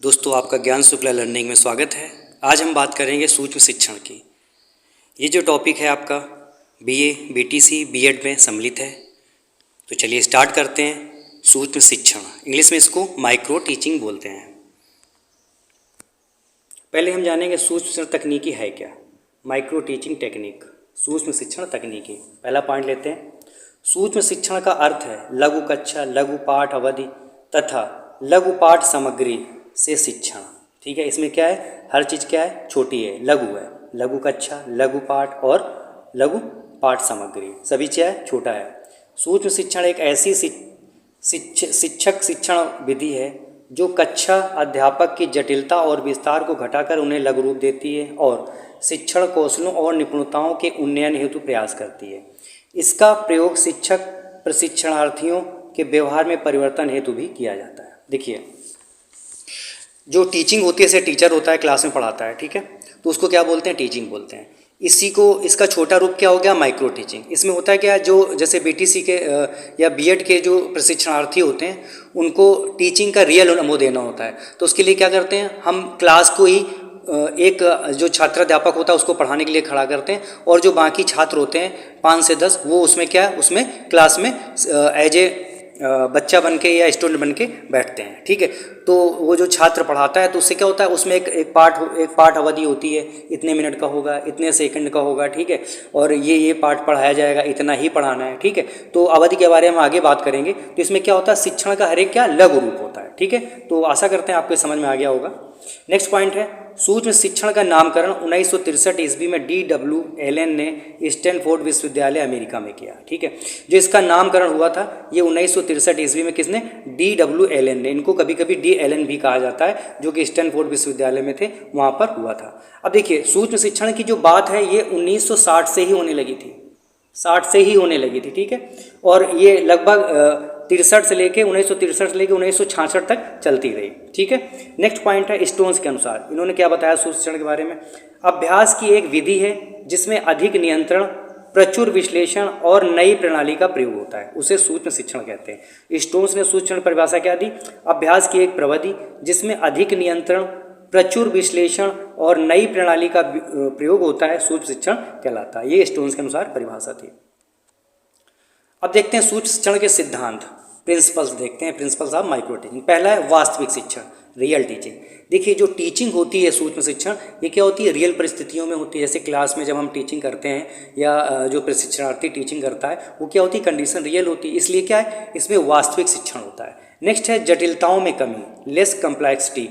दोस्तों, आपका ज्ञान शुक्ला लर्निंग में स्वागत है। आज हम बात करेंगे सूक्ष्म शिक्षण की। ये जो टॉपिक है आपका बीए, बीटीसी, बीएड में सम्मिलित है। तो चलिए स्टार्ट करते हैं। सूक्ष्म शिक्षण, इंग्लिश में इसको माइक्रो टीचिंग बोलते हैं। पहले हम जानेंगे सूक्ष्म शिक्षण तकनीकी है क्या। माइक्रो टीचिंग टेक्निक, सूक्ष्म शिक्षण तकनीकी। पहला पॉइंट लेते हैं। सूक्ष्म शिक्षण का अर्थ है लघु कक्षा, लघु पाठ अवधि तथा लघु पाठ सामग्री से शिक्षण। ठीक है, इसमें क्या है, हर चीज़ क्या है, छोटी है, लघु है। लघु कक्षा, लघु पाठ और लघु पाठ सामग्री, सभी क्या है, छोटा है। सूक्ष्म शिक्षण एक ऐसी शिक्षक शिक्षण विधि है जो कक्षा अध्यापक की जटिलता और विस्तार को घटाकर उन्हें लघु रूप देती है और शिक्षण कौशलों और निपुणताओं के उन्नयन हेतु प्रयास करती है। इसका प्रयोग शिक्षक प्रशिक्षणार्थियों के व्यवहार में परिवर्तन हेतु भी किया जाता है। देखिए, जो टीचिंग होती है, जैसे टीचर होता है, क्लास में पढ़ाता है, ठीक है, तो उसको क्या बोलते हैं, टीचिंग बोलते हैं। इसी को, इसका छोटा रूप क्या हो गया, माइक्रो टीचिंग। इसमें होता है क्या, जो जैसे बीटीसी के या बीएड के जो प्रशिक्षणार्थी होते हैं, उनको टीचिंग का रियल अनुभव देना होता है। तो उसके लिए क्या करते हैं, हम क्लास को ही एक जो छात्राध्यापक होता है उसको पढ़ाने के लिए खड़ा करते हैं, और जो बाकी छात्र होते हैं 5 से 10, वो उसमें क्या है, उसमें क्लास में एज ए बच्चा बन के या स्टूडेंट बन के बैठते हैं। ठीक है, तो वो जो छात्र पढ़ाता है, तो उससे क्या होता है, उसमें एक पाठ अवधि होती है, इतने मिनट का होगा, इतने सेकंड का होगा, ठीक है, और ये पाठ पढ़ाया जाएगा, इतना ही पढ़ाना है। ठीक है, तो अवधि के बारे में आगे बात करेंगे। तो इसमें क्या होता है, शिक्षण का हर एक क्या लघु रूप होता है। ठीक है, तो आशा करते हैं आपको समझ में आ गया होगा। नेक्स्ट पॉइंट है, सूक्ष्म शिक्षण का नामकरण 1963 ईस्वी में D.W. एलन ने स्टैनफोर्ड विश्वविद्यालय अमेरिका में किया। ठीक है, जो इसका नामकरण हुआ था, ये 1963 ईस्वी में किसने, D.W. एलन ने। इनको कभी कभी डी एलन भी कहा जाता है, जो कि स्टैनफोर्ड विश्वविद्यालय में थे, वहाँ पर हुआ था। अब देखिए, सूक्ष्म शिक्षण की जो बात है, ये 1960 से ही होने लगी थी, 60 से ही होने लगी थी। ठीक है, और ये लगभग 1963 से लेके 1966 तक चलती रही। ठीक है, नेक्स्ट पॉइंट है, स्टोन्स के अनुसार इन्होंने क्या बताया सूक्ष्म शिक्षण के बारे में। अभ्यास की एक विधि है जिसमें अधिक नियंत्रण, प्रचुर विश्लेषण और नई प्रणाली का प्रयोग होता है, उसे सूक्ष्म शिक्षण कहते हैं। स्टोन्स ने सूक्ष्म शिक्षण परिभाषा क्या दी, अभ्यास की एक प्रविधि जिसमें अधिक नियंत्रण, प्रचुर विश्लेषण और नई प्रणाली का प्रयोग होता है, सूक्ष्म शिक्षण कहलाता है। ये स्टोन्स के अनुसार परिभाषा थी। अब देखते हैं सूक्ष्म शिक्षण के सिद्धांत, प्रिंसिपल्स देखते हैं, प्रिंसिपल्स ऑफ माइक्रो टीचिंग। पहला है वास्तविक शिक्षण, रियल टीचिंग। देखिए, जो टीचिंग होती है सूक्ष्म शिक्षण, ये क्या होती है, रियल परिस्थितियों में होती है। जैसे क्लास में जब हम टीचिंग करते हैं या जो प्रशिक्षणार्थी टीचिंग करता है, वो क्या होती है, कंडीशन रियल होती है, इसलिए क्या है, इसमें वास्तविक शिक्षण होता है। नेक्स्ट है जटिलताओं में कमी, लेस कम्प्लेक्सिटी।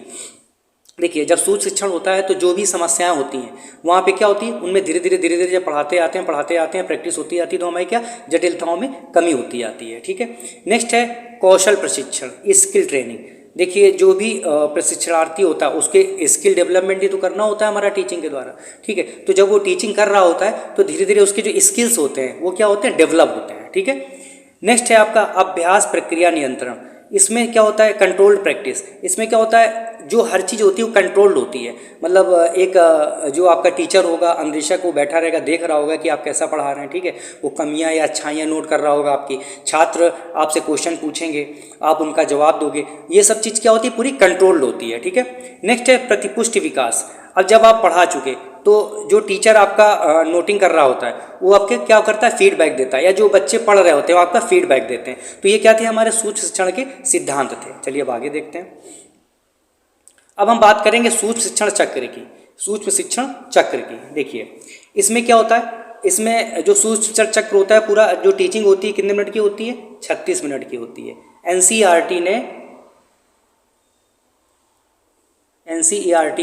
देखिए, जब सूक्ष्म शिक्षण होता है तो जो भी समस्याएं होती हैं वहाँ पे क्या होती है, उनमें धीरे धीरे जब पढ़ाते आते हैं, प्रैक्टिस होती आती है, तो हमारी क्या जटिलताओं में कमी होती आती है। ठीक है, नेक्स्ट है कौशल प्रशिक्षण, स्किल ट्रेनिंग। देखिए, जो भी प्रशिक्षणार्थी होता है उसके स्किल डेवलपमेंट ही तो करना होता है हमारा टीचिंग के द्वारा। ठीक है, तो जब वो टीचिंग कर रहा होता है तो धीरे धीरे उसके जो स्किल्स होते हैं वो क्या होते हैं, डेवलप होते हैं। ठीक है, नेक्स्ट है आपका अभ्यास प्रक्रिया नियंत्रण। इसमें क्या होता है, कंट्रोल्ड प्रैक्टिस। इसमें क्या होता है, जो हर चीज़ होती है वो कंट्रोल्ड होती है। मतलब एक जो आपका टीचर होगा, अनुदेशक, वो बैठा रहेगा, देख रहा होगा कि आप कैसा पढ़ा रहे हैं। ठीक है, वो कमियां या अच्छाइयाँ नोट कर रहा होगा आपकी। छात्र आपसे क्वेश्चन पूछेंगे, आप उनका जवाब दोगे। ये सब चीज़ क्या होती है, पूरी कंट्रोल्ड होती है। ठीक है, नेक्स्ट है प्रतिपुष्टि विकास। अब जब आप पढ़ा चुके तो जो टीचर आपका नोटिंग कर रहा होता है वो आपके क्या करता है, फीडबैक देता है, या जो बच्चे पढ़ रहे होते हैं वो आपका फीडबैक देते हैं। तो ये क्या थे, हमारे सूक्ष्म शिक्षण के सिद्धांत थे। चलिए अब आगे देखते हैं। अब हम बात करेंगे सूक्ष्म शिक्षण चक्र की, सूक्ष्म शिक्षण चक्र की। देखिए, इसमें क्या होता है, इसमें जो सूक्ष्म शिक्षण चक्र होता है, पूरा जो टीचिंग होती है कितने मिनट की होती है, 36 मिनट की होती है। एनसीईआरटी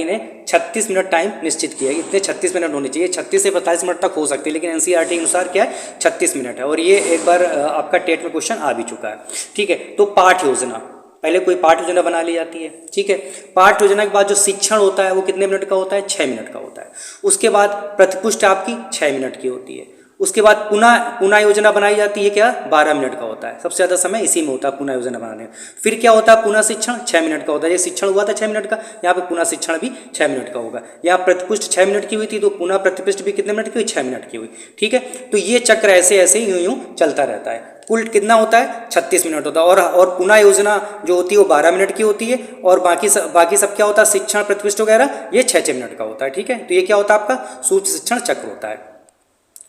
ने 36 मिनट टाइम निश्चित किया है, इतने 36 मिनट होने चाहिए। 36 से 45 मिनट तक हो सकती है, लेकिन एनसीईआरटी के अनुसार क्या है, 36 मिनट है। और ये एक बार आपका टेट में क्वेश्चन आ भी चुका है। ठीक है, तो पाठ योजना, पहले कोई पाठ योजना बना ली जाती है। ठीक है, पाठ योजना के बाद जो शिक्षण होता है वो कितने मिनट का होता है, 6 मिनट का होता है। उसके बाद प्रतिपुष्टि आपकी 6 मिनट की होती है। उसके बाद पुनः योजना बनाई जाती है, क्या 12 मिनट का होता है, सबसे ज़्यादा समय इसी में होता है पुनः योजना बनाने में। फिर क्या होता है पुनः शिक्षण 6 मिनट का होता है, ये शिक्षण हुआ था 6 मिनट का, यहाँ पे पुनः शिक्षण भी 6 मिनट का होगा। यहाँ प्रतिपुष्टि 6 मिनट की हुई थी तो पुनः प्रतिपुष्टि भी कितने मिनट की हुई, 6 मिनट की हुई। ठीक है, तो ये चक्र ऐसे ऐसे यूं चलता रहता है। कुल कितना होता है 36 मिनट होता है। और पुनः योजना जो होती है वो 12 मिनट की होती है, और बाकी सब क्या होता है शिक्षण प्रतिपुष्टि वगैरह ये 6 मिनट का होता है। ठीक है, तो ये क्या होता है आपका सूक्ष्म शिक्षण चक्र होता है।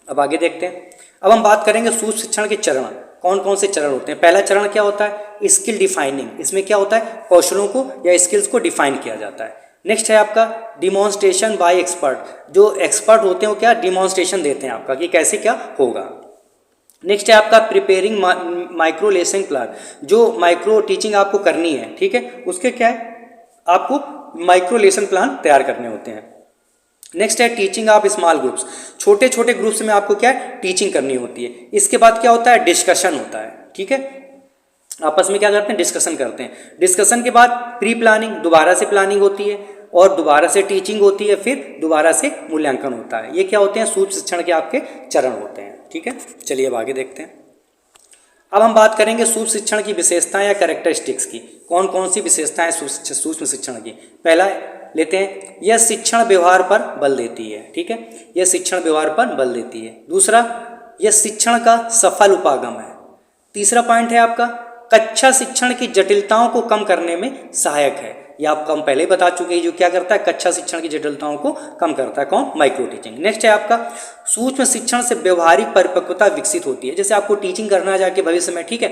अब आगे देखते हैं। अब हम बात करेंगे सूक्ष्म शिक्षण के चरण, कौन कौन से चरण होते हैं। पहला चरण क्या होता है स्किल डिफाइनिंग, इसमें क्या होता है कौशलों को या स्किल्स को डिफाइन किया जाता है। नेक्स्ट है आपका डिमॉन्स्ट्रेशन बाय एक्सपर्ट, जो एक्सपर्ट होते हैं वो क्या डिमॉन्स्ट्रेशन देते हैं आपका कि कैसे क्या होगा। नेक्स्ट है आपका प्रिपेयरिंग माइक्रो लेसन प्लान, जो माइक्रो टीचिंग आपको करनी है, ठीक है, उसके क्या है आपको माइक्रो लेसन प्लान तैयार करने होते हैं। नेक्स्ट है टीचिंग ऑफ स्मॉल ग्रुप्स, छोटे छोटे ग्रुप्स में आपको क्या है टीचिंग करनी होती है। इसके बाद क्या होता है डिस्कशन होता है। ठीक है, आपस में क्या करते हैं डिस्कशन करते हैं। डिस्कशन के बाद प्री प्लानिंग, दोबारा से प्लानिंग होती है, और दोबारा से टीचिंग होती है, फिर दोबारा से मूल्यांकन होता है। ये क्या होते हैं सूक्ष्म शिक्षण के आपके चरण होते हैं। ठीक है, चलिए अब आगे देखते हैं। अब हम बात करेंगे सूक्ष्म शिक्षण की विशेषताएं या कैरेक्टरिस्टिक्स की, कौन कौन सी विशेषताएं सूक्ष्म शिक्षण की। पहला लेते हैं यह शिक्षण व्यवहार पर बल देती है। ठीक है, यह शिक्षण व्यवहार पर बल देती है। दूसरा यह शिक्षण का सफल उपागम है। तीसरा पॉइंट है आपका कक्षा शिक्षण की जटिलताओं को कम करने में सहायक है। ये आपको हम पहले बता चुके हैं, जो क्या करता है कक्षा शिक्षण की जटिलताओं को कम करता है, कौन माइक्रो टीचिंग। नेक्स्ट है आपका सूक्ष्म शिक्षण से व्यवहारिक परिपक्वता विकसित होती है। जैसे आपको टीचिंग करना है जाके भविष्य में, ठीक है,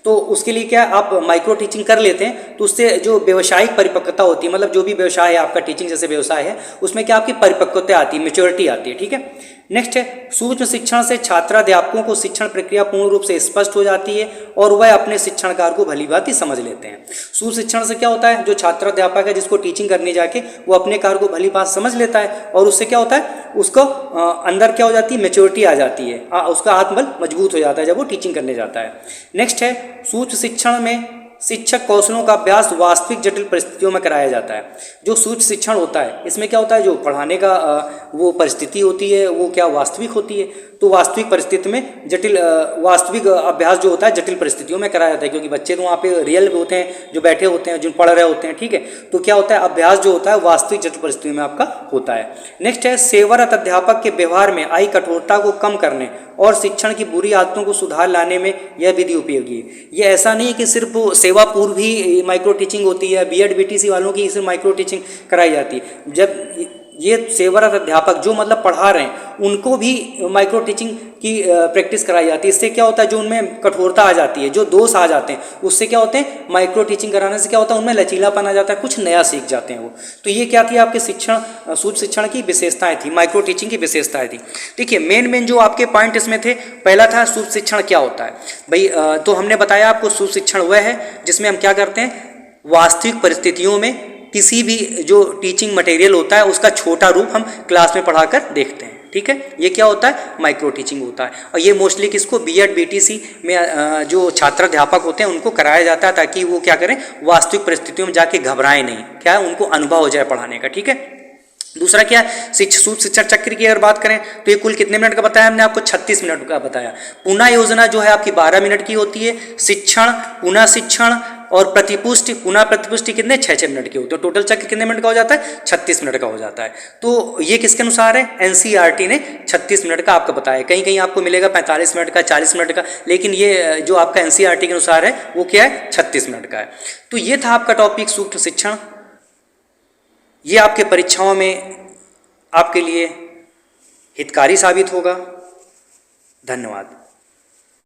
तो उसके लिए क्या आप माइक्रो टीचिंग कर लेते हैं तो उससे जो व्यवसायिक परिपक्वता होती है, मतलब जो भी व्यवसाय है आपका टीचिंग जैसे व्यवसाय है उसमें क्या आपकी परिपक्वता आती है, मेच्योरिटी आती है। ठीक है, नेक्स्ट है सूक्ष्म शिक्षण से छात्राध्यापकों को शिक्षण प्रक्रिया पूर्ण रूप से स्पष्ट हो जाती है और वह अपने शिक्षण कार्य को भलीभांति समझ लेते हैं। सूक्ष्म शिक्षण से क्या होता है जो छात्राध्यापक है जिसको टीचिंग करने जाके वो अपने कार्य को भलीभांति समझ लेता है, और उससे क्या होता है उसको अंदर क्या हो जाती है मेच्योरिटी आ जाती है, उसका आत्मबल मजबूत हो जाता है जब वो टीचिंग करने जाता है। नेक्स्ट है सूक्ष्म शिक्षण में शिक्षक कौशलों का अभ्यास वास्तविक जटिल परिस्थितियों में कराया जाता है। जो सूक्ष्म शिक्षण होता है इसमें क्या होता है जो पढ़ाने का वो परिस्थिति होती है वो क्या वास्तविक होती है, तो वास्तविक परिस्थिति में जटिल वास्तविक अभ्यास जो होता है जटिल परिस्थितियों में कराया जाता है, क्योंकि बच्चे तो वहाँ पे रियल होते हैं जो बैठे होते हैं जो पढ़ रहे होते हैं। ठीक है, तो क्या होता है अभ्यास जो होता है वास्तविक जटिल परिस्थितियों में आपका होता है। नेक्स्ट है सेवारत अध्यापक के व्यवहार में आई कठोरता को कम करने और शिक्षण की बुरी आदतों को सुधार लाने में यह विधि उपयोगी है। ये ऐसा नहीं कि सिर्फ सेवा पूर्व ही माइक्रो टीचिंग होती है, बीएड बीटीसी वालों की सिर्फ माइक्रो टीचिंग कराई जाती है। जब ये सेवारत अध्यापक जो मतलब पढ़ा रहे हैं उनको भी माइक्रो टीचिंग की प्रैक्टिस कराई जाती है। इससे क्या होता है जो उनमें कठोरता आ जाती है, जो दोष आ जाते हैं उससे क्या होते हैं माइक्रो टीचिंग कराने से क्या होता है उनमें लचीलापन आ जाता है, कुछ नया सीख जाते हैं वो। तो ये क्या थी आपके शिक्षण सूक्ष्म शिक्षण की विशेषताएं थी, माइक्रो टीचिंग की विशेषताएं थी। देखिए मेन जो आपके पॉइंट इसमें थे, पहला था सूक्ष्म शिक्षण क्या होता है भाई, तो हमने बताया आपको सूक्ष्म शिक्षण वह है जिसमें हम क्या करते हैं वास्तविक परिस्थितियों में किसी भी जो टीचिंग मटेरियल होता है उसका छोटा रूप हम क्लास में पढ़ाकर देखते हैं। ठीक है, ये क्या होता है माइक्रो टीचिंग होता है, और ये मोस्टली किसको बीएड बीटीसी में जो छात्राध्यापक होते हैं उनको कराया जाता है ताकि वो क्या करें वास्तविक परिस्थितियों में जाके घबराएं नहीं, क्या है उनको अनुभव हो जाए पढ़ाने का। ठीक है, दूसरा क्या है सूक्ष्म शिक्षण चक्र की अगर बात करें तो ये कुल कितने मिनट का बताया हमने आपको 36 मिनट का बताया। पुनः योजना जो है आपकी 12 मिनट की होती है, शिक्षण पुनः शिक्षण और प्रतिपुष्टि पुनः प्रतिपुष्टि कितने 6-6 मिनट के होते हैं। टोटल चक्र कितने मिनट का हो जाता है 36 मिनट का हो जाता है। तो ये किसके अनुसार है एनसीईआरटी ने 36 मिनट का आपको बताया, कहीं कहीं आपको मिलेगा 45 मिनट का 40 मिनट का, लेकिन ये जो आपका एनसीईआरटी के अनुसार है वो क्या है 36 मिनट का है। तो ये था आपका टॉपिक सूक्ष्म शिक्षण। ये आपके परीक्षाओं में आपके लिए हितकारी साबित होगा। धन्यवाद।